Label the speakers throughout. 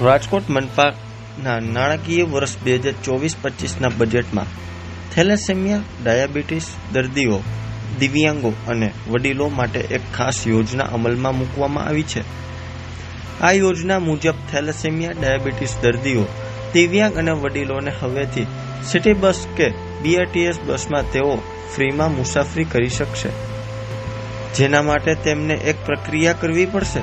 Speaker 1: રાજકોટ મનપાના નાણાકીય વર્ષ 2024-25ના બજેટમાં થેલેસેમિયા, ડાયાબિટીસ દર્દીઓ, દિવ્યાંગો અને વડીલો માટે એક ખાસ યોજના અમલમાં મૂકવામાં આવી છે. આ યોજના મુજબ થેલેસેમિયા, ડાયાબિટીસ દર્દીઓ, દિવ્યાંગ અને વડીલોને હવેથી સિટી બસ કે BRTS બસમાં તેઓ ફ્રીમાં મુસાફરી કરી શકશે, જેના માટે તેમને એક પ્રક્રિયા કરવી પડશે.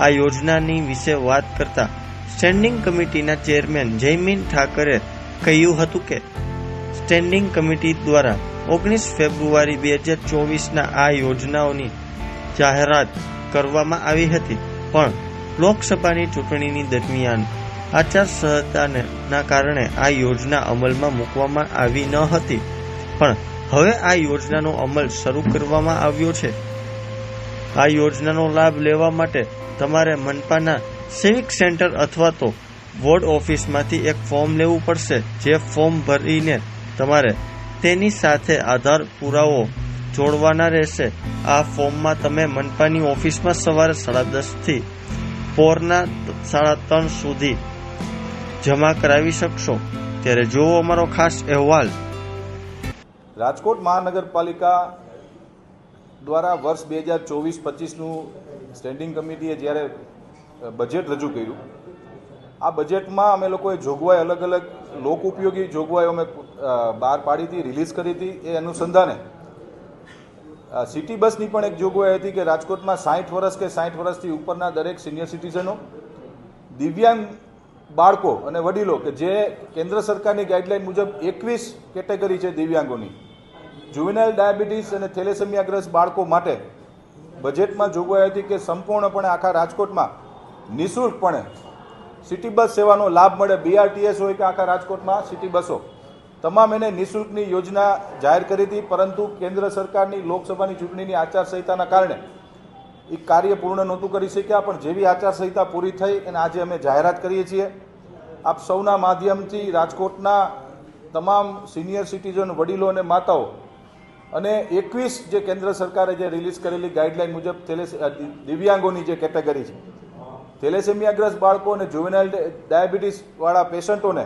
Speaker 1: આ યોજનાની વિશે વાત કરતા સ્ટેન્ડિંગ કમિટીના ચેરમેન જયમીન ઠાકરે કહ્યું હતું કે સ્ટેન્ડિંગ કમિટી દ્વારા 19 ફેબ્રુઆરી 2024ના આ યોજનાઓની જાહેરાત કરવામાં આવી હતી, પણ લોકસભાની ચૂંટણીની દરમિયાન આચારસંહિતાના કારણે આ યોજના અમલમાં મૂકવામાં આવી ન હતી. પણ હવે આ યોજનાનો અમલ શરૂ કરવામાં આવ્યો છે. આ યોજનાનો લાભ લેવા માટે તમારે મનપાના સિવિક સેન્ટર અથવા તો વોર્ડ ઓફિસમાંથી એક ફોર્મ લેવું પડશે. જે ફોર્મ ભરીને તમારે તેની સાથે આધાર પુરાવો જોડવાના રહેશે. આ ફોર્મમાં તમે મનપાની ઓફિસમાં સવારે 10:30 થી બપોરના 3:30 સુધી જમા કરાવી શકશો. ત્યારે જોવો અમારો ખાસ અહેવાલ.
Speaker 2: રાજકોટ મહાનગરપાલિકા દ્વારા વર્ષ 2024-25નું સ્ટેન્ડિંગ કમિટીએ જ્યારે બજેટ રજૂ કર્યું, આ બજેટમાં અમે લોકોએ જોગવાઈ અલગ અલગ લોક ઉપયોગી જોગવાઈઓ અમે બહાર પાડી હતી, રિલીઝ કરી હતી. એ અનુસંધાને સિટી બસની પણ એક જોગવાઈ હતી કે રાજકોટમાં 60 વર્ષ કે 60 વર્ષથી ઉપરના દરેક સિનિયર સિટીઝનો, દિવ્યાંગ બાળકો અને વડીલો કે જે કેન્દ્ર સરકારની ગાઈડલાઈન મુજબ 21 કેટેગરી છે દિવ્યાંગોની, જુવેનાઇલ ડાયાબિટીસ અને થેલેસેમિયાગ્રસ્ત બાળકો માટે બજેટમાં જોગવાઈ હતી કે સંપૂર્ણપણે આખા રાજકોટમાં નિઃશુલ્કપણે સિટી બસ સેવાનો લાભ મળે. BRTS હોય કે આખા રાજકોટમાં સિટી બસો, તમામ એને નિઃશુલ્કની યોજના જાહેર કરી હતી. પરંતુ કેન્દ્ર સરકારની લોકસભાની ચૂંટણીની આચારસંહિતાના કારણે એ કાર્ય પૂર્ણ નહોતું કરી શક્યા. પણ જેવી આચારસંહિતા પૂરી થઈ અને આજે અમે જાહેરાત કરીએ છીએ આપ સૌના માધ્યમથી રાજકોટના તમામ સિનિયર સિટીઝન, વડીલો અને માતાઓ અને 21 જે કેન્દ્ર સરકારે જે રિલીઝ કરેલી ગાઈડલાઈન મુજબ દિવ્યાંગોની જે કેટેગરી છે, થેલેસેમિયાગ્રસ્ત બાળકો અને જુવેનાઇલ ડાયાબિટીસવાળા પેશન્ટોને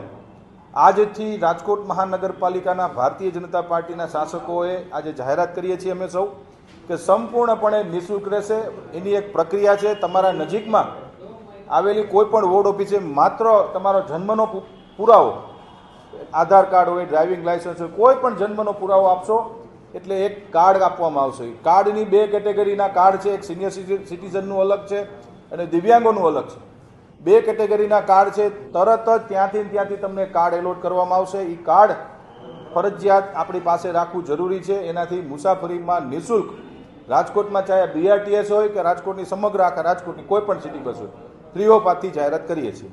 Speaker 2: આજથી રાજકોટ મહાનગરપાલિકાના ભારતીય જનતા પાર્ટીના શાસકોએ આજે જાહેરાત કરીએ છીએ અમે સૌ કે સંપૂર્ણપણે નિઃશુલ્ક રહેશે. એની એક પ્રક્રિયા છે. તમારા નજીકમાં આવેલી કોઈ પણ વોર્ડ ઓફિસે માત્ર તમારો જન્મનો પુરાવો, આધાર કાર્ડ હોય, ડ્રાઇવિંગ લાયસન્સ હોય, કોઈ પણ જન્મનો પુરાવો આપશો એટલે એક કાર્ડ આપવામાં આવશે. કાર્ડની 2 કેટેગરીના કાર્ડ છે. એક સિનિયર સિટીઝનનું અલગ છે અને દિવ્યાંગોનું અલગ છે. 2 કેટેગરીના કાર્ડ છે. તરત જ ત્યાંથી તમને કાર્ડ એલોટ કરવામાં આવશે. એ કાર્ડ ફરજિયાત આપણી પાસે રાખવું જરૂરી છે. એનાથી મુસાફરીમાં નિઃશુલ્ક રાજકોટમાં ચાહે BRTS હોય કે રાજકોટની સમગ્ર આખા રાજકોટની કોઈ પણ સિટી બસ હોય, ફ્રી ઓફ આજથી જાહેરાત કરીએ છીએ.